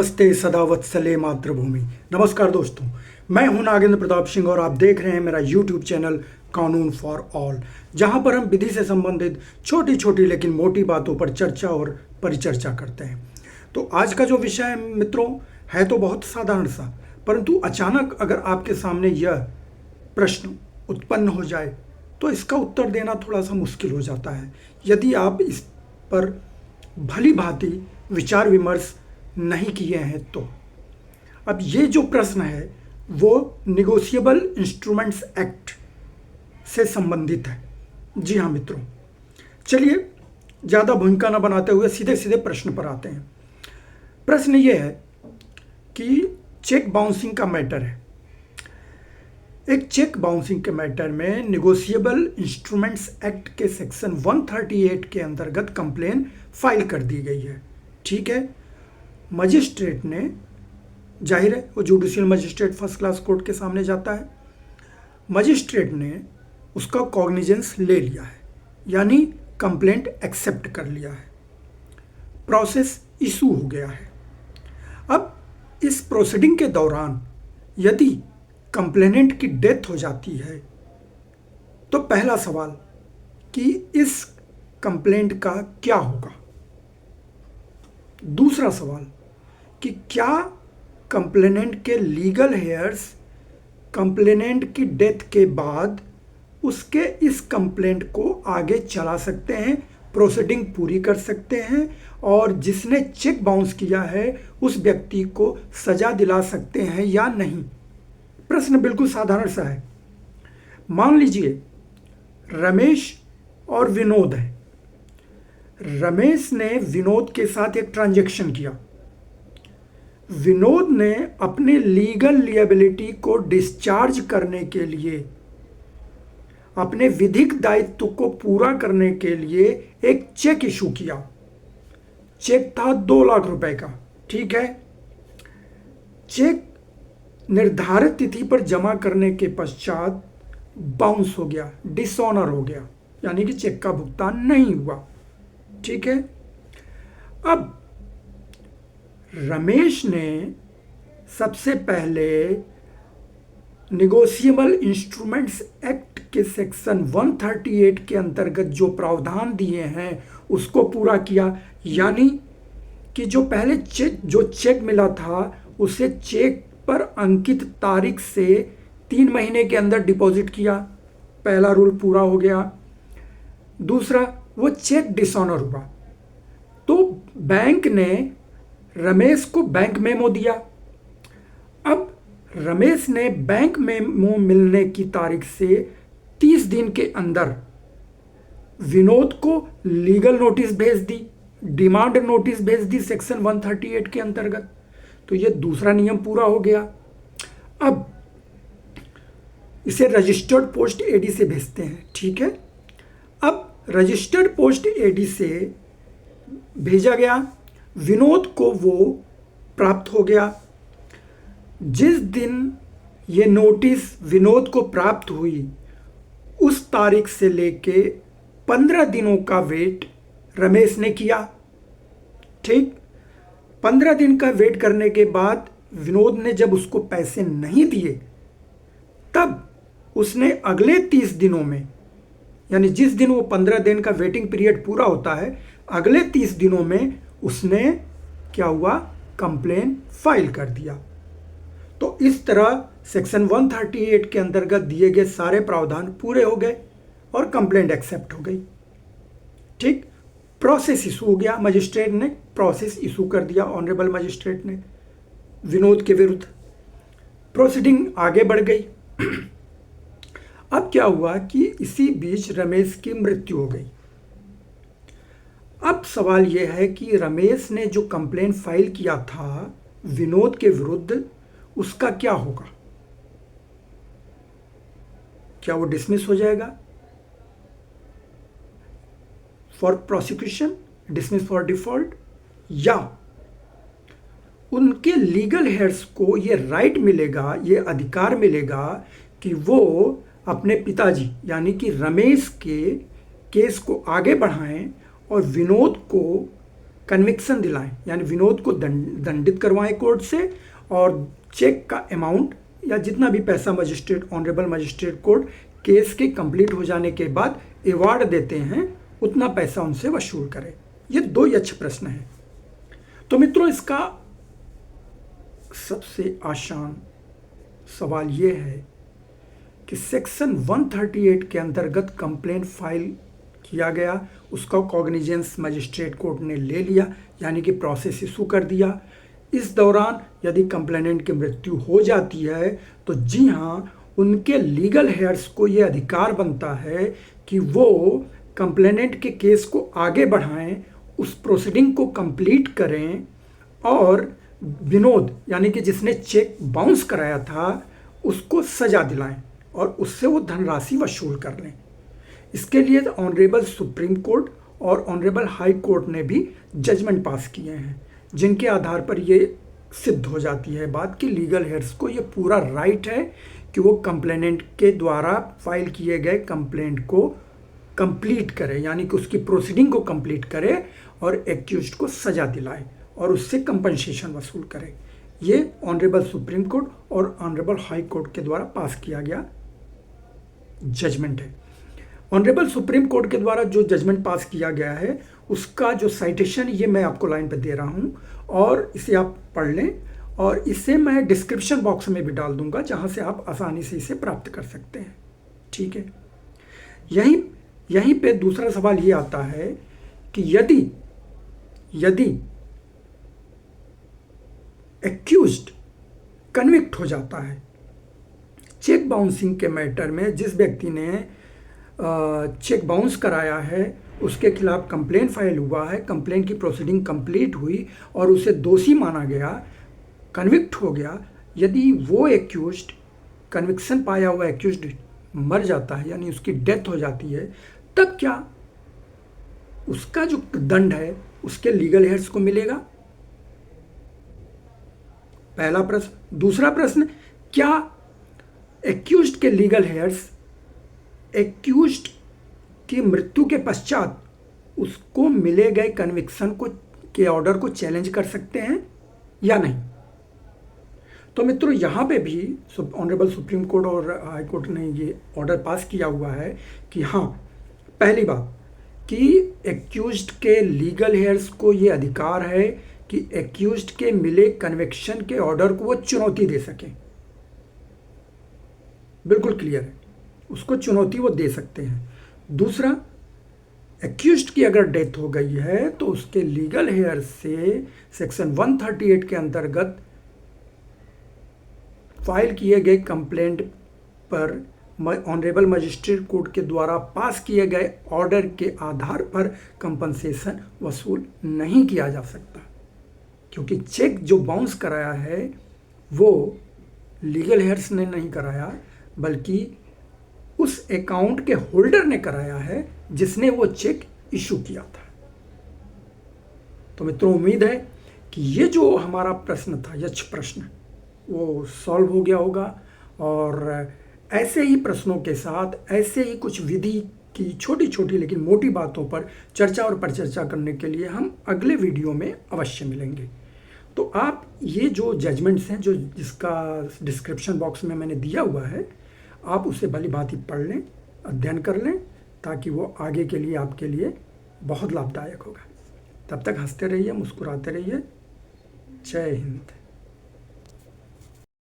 नमस्ते सदा वत्सले मातृभूमि। नमस्कार दोस्तों, मैं हूं नागेंद्र प्रताप सिंह और आप देख रहे हैं मेरा YouTube चैनल कानून फॉर ऑल, जहां पर हम विधि से संबंधित छोटी छोटी लेकिन मोटी बातों पर चर्चा और परिचर्चा करते हैं। तो आज का जो विषय है मित्रों है तो बहुत साधारण सा, परंतु अचानक अगर आपके सामने यह प्रश्न उत्पन्न हो जाए तो इसका उत्तर देना थोड़ा सा मुश्किल हो जाता है यदि आप इस पर भली भांति विचार विमर्श नहीं किए हैं तो। अब ये जो प्रश्न है वो निगोशिएबल इंस्ट्रूमेंट्स एक्ट से संबंधित है। जी हाँ मित्रों, चलिए ज़्यादा भूमिका न बनाते हुए सीधे सीधे प्रश्न पर आते हैं। प्रश्न ये है कि चेक बाउंसिंग का मैटर है। एक चेक बाउंसिंग के मैटर में निगोशिएबल इंस्ट्रूमेंट्स एक्ट के सेक्शन 138 के अंतर्गत कंप्लेन फाइल कर दी गई है। ठीक है, मजिस्ट्रेट ने, जाहिर है वो judicial magistrate first class court के सामने जाता है, मजिस्ट्रेट ने उसका कॉग्निजेंस ले लिया है, यानी कंप्लेंट एक्सेप्ट कर लिया है, प्रोसेस इशू हो गया है। अब इस प्रोसीडिंग के दौरान यदि कंप्लेनेंट की डेथ हो जाती है तो पहला सवाल कि इस कंप्लेंट का क्या होगा। दूसरा सवाल कि क्या कंप्लेनेंट के लीगल हेयर्स कंप्लेनेंट की डेथ के बाद उसके इस कंप्लेंट को आगे चला सकते हैं, प्रोसीडिंग पूरी कर सकते हैं और जिसने चेक बाउंस किया है उस व्यक्ति को सजा दिला सकते हैं या नहीं। प्रश्न बिल्कुल साधारण सा है। मान लीजिए रमेश और विनोद है। रमेश ने विनोद के साथ एक ट्रांजैक्शन किया। विनोद ने अपने लीगल लिएबिलिटी को डिस्चार्ज करने के लिए, अपने विधिक दायित्व को पूरा करने के लिए एक चेक इशू किया। चेक था 2 लाख रुपए का। ठीक है, चेक निर्धारित तिथि पर जमा करने के पश्चात बाउंस हो गया, डिसऑनर हो गया, यानी कि चेक का भुगतान नहीं हुआ। ठीक है, अब रमेश ने सबसे पहले निगोशिएबल इंस्ट्रूमेंट्स एक्ट के सेक्शन 138 के अंतर्गत जो प्रावधान दिए हैं उसको पूरा किया, यानी कि जो पहले चेक मिला था उसे चेक पर अंकित तारीख से 3 महीने के अंदर डिपॉजिट किया। पहला रूल पूरा हो गया। दूसरा, वो चेक डिसऑनर हुआ तो बैंक ने रमेश को बैंक मेमो दिया। अब रमेश ने बैंक मेमो मिलने की तारीख से 30 दिन के अंदर विनोद को लीगल नोटिस भेज दी, डिमांड नोटिस भेज दी सेक्शन 138 के अंतर्गत। तो ये दूसरा नियम पूरा हो गया। अब इसे रजिस्टर्ड पोस्ट एडी से भेजते हैं। ठीक है, अब रजिस्टर्ड पोस्ट एडी से भेजा गया, विनोद को वो प्राप्त हो गया। जिस दिन ये नोटिस विनोद को प्राप्त हुई उस तारीख से लेके 15 दिनों का वेट रमेश ने किया। ठीक, 15 दिन का वेट करने के बाद विनोद ने जब उसको पैसे नहीं दिए तब उसने अगले 30 दिनों में, यानी जिस दिन वो 15 दिन का वेटिंग पीरियड पूरा होता है, अगले 30 दिनों में उसने क्या हुआ, कंप्लेन फाइल कर दिया। तो इस तरह सेक्शन 138 के अंतर्गत दिए गए सारे प्रावधान पूरे हो गए और कंप्लेंट एक्सेप्ट हो गई। ठीक, प्रोसेस इशू हो गया। मजिस्ट्रेट ने प्रोसेस इशू कर दिया, ऑनरेबल मजिस्ट्रेट ने विनोद के विरुद्ध। प्रोसीडिंग आगे बढ़ गई। अब क्या हुआ कि इसी बीच रमेश की मृत्यु हो गई। अब सवाल यह है कि रमेश ने जो कंप्लेंट फाइल किया था विनोद के विरुद्ध उसका क्या होगा। क्या वो डिसमिस हो जाएगा for prosecution, dismiss for default, या उनके लीगल हेयर्स को ये राइट मिलेगा, ये अधिकार मिलेगा कि वो अपने पिताजी यानी कि रमेश के केस को आगे बढ़ाएं और विनोद को कन्विक्शन दिलाएं, यानी विनोद को दंडित करवाएं कोर्ट से, और चेक का अमाउंट या जितना भी पैसा magistrate honourable magistrate court case के कंप्लीट हो जाने के बाद अवार्ड देते हैं उतना पैसा उनसे वसूल करें। ये 2 यक्ष प्रश्न हैं। तो मित्रों, इसका सबसे आसान सवाल ये है कि सेक्शन 138 के अंतर्गत कंप्लेंट फाइल किया गया, उसका कॉग्निजेंस मजिस्ट्रेट कोर्ट ने ले लिया, यानी कि प्रोसेस इशू कर दिया। इस दौरान यदि कंप्लेनेंट की मृत्यु हो जाती है तो जी हाँ, उनके लीगल हेयर्स को ये अधिकार बनता है कि वो कंप्लेनेंट के केस को आगे बढ़ाएं, उस प्रोसीडिंग को कंप्लीट करें और विनोद यानी कि जिसने चेक बाउंस कराया था उसको सजा दिलाएं और उससे वो धनराशि वसूल कर लें। इसके लिए ऑनरेबल सुप्रीम कोर्ट और ऑनरेबल हाई कोर्ट ने भी जजमेंट पास किए हैं, जिनके आधार पर ये सिद्ध हो जाती है बात कि लीगल हेयर्स को ये पूरा राइट है कि वो कंप्लेनेंट के द्वारा फाइल किए गए कंप्लेंट को कंप्लीट करे, यानी कि उसकी प्रोसीडिंग को कंप्लीट करे और एक्यूज्ड को सजा दिलाए और उससे कंपनसेशन वसूल करे। ये ऑनरेबल सुप्रीम कोर्ट और ऑनरेबल हाई कोर्ट के द्वारा पास किया गया जजमेंट है। ऑनरेबल सुप्रीम कोर्ट के द्वारा जो जजमेंट पास किया गया है उसका जो साइटेशन ये मैं आपको लाइन पे दे रहा हूँ और इसे आप पढ़ लें, और इसे मैं डिस्क्रिप्शन बॉक्स में भी डाल दूंगा जहाँ से आप आसानी से इसे प्राप्त कर सकते हैं। ठीक है, यहीं पे दूसरा सवाल ये आता है कि यदि एक्यूज्ड कन्विक्ट हो जाता है चेक बाउंसिंग के मैटर में, जिस व्यक्ति ने चेक बाउंस कराया है उसके खिलाफ कंप्लेंट फाइल हुआ है, कंप्लेंट की प्रोसीडिंग कंप्लीट हुई और उसे दोषी माना गया, कन्विक्ट हो गया, यदि वो एक्यूज्ड कन्विक्शन पाया हुआ एक्यूज्ड मर जाता है यानी उसकी डेथ हो जाती है, तब क्या उसका जो दंड है उसके लीगल हेयर्स को मिलेगा? पहला प्रश्न। दूसरा प्रश्न, क्या एक्यूज्ड के लीगल हेयर्स एक्यूज्ड की मृत्यु के पश्चात उसको मिले गए कन्विक्शन को के ऑर्डर को चैलेंज कर सकते हैं या नहीं? तो मित्रों, यहाँ पे भी ऑनरेबल सुप्रीम कोर्ट और हाई कोर्ट ने ये ऑर्डर पास किया हुआ है कि हाँ, पहली बात कि एक्यूज्ड के लीगल हेयर्स को ये अधिकार है कि एक्यूज्ड के मिले कन्विक्शन के ऑर्डर को वो चुनौती दे सकें। बिल्कुल क्लियर है, उसको चुनौती वो दे सकते हैं। दूसरा, एक्यूज्ड की अगर डेथ हो गई है तो उसके लीगल हेयर से सेक्शन 138 के अंतर्गत फाइल किए गए कंप्लेंट पर ऑनरेबल मजिस्ट्रेट कोर्ट के द्वारा पास किए गए ऑर्डर के आधार पर कंपनसेशन वसूल नहीं किया जा सकता, क्योंकि चेक जो बाउंस कराया है वो लीगल हेयर्स ने नहीं कराया, बल्कि उस अकाउंट के होल्डर ने कराया है जिसने वो चेक इशू किया था। तो मित्रों, उम्मीद है कि ये जो हमारा प्रश्न था, यक्ष प्रश्न, वो सॉल्व हो गया होगा। और ऐसे ही प्रश्नों के साथ, ऐसे ही कुछ विधि की छोटी छोटी लेकिन मोटी बातों पर चर्चा और परिचर्चा करने के लिए हम अगले वीडियो में अवश्य मिलेंगे। तो आप ये जो जजमेंट्स हैं, जो जिसका डिस्क्रिप्शन बॉक्स में मैंने दिया हुआ है, आप उसे भली भांति पढ़ लें, अध्ययन कर लें, ताकि वो आगे के लिए आपके लिए बहुत लाभदायक होगा। तब तक हंसते रहिए, मुस्कुराते रहिए। जय हिंद।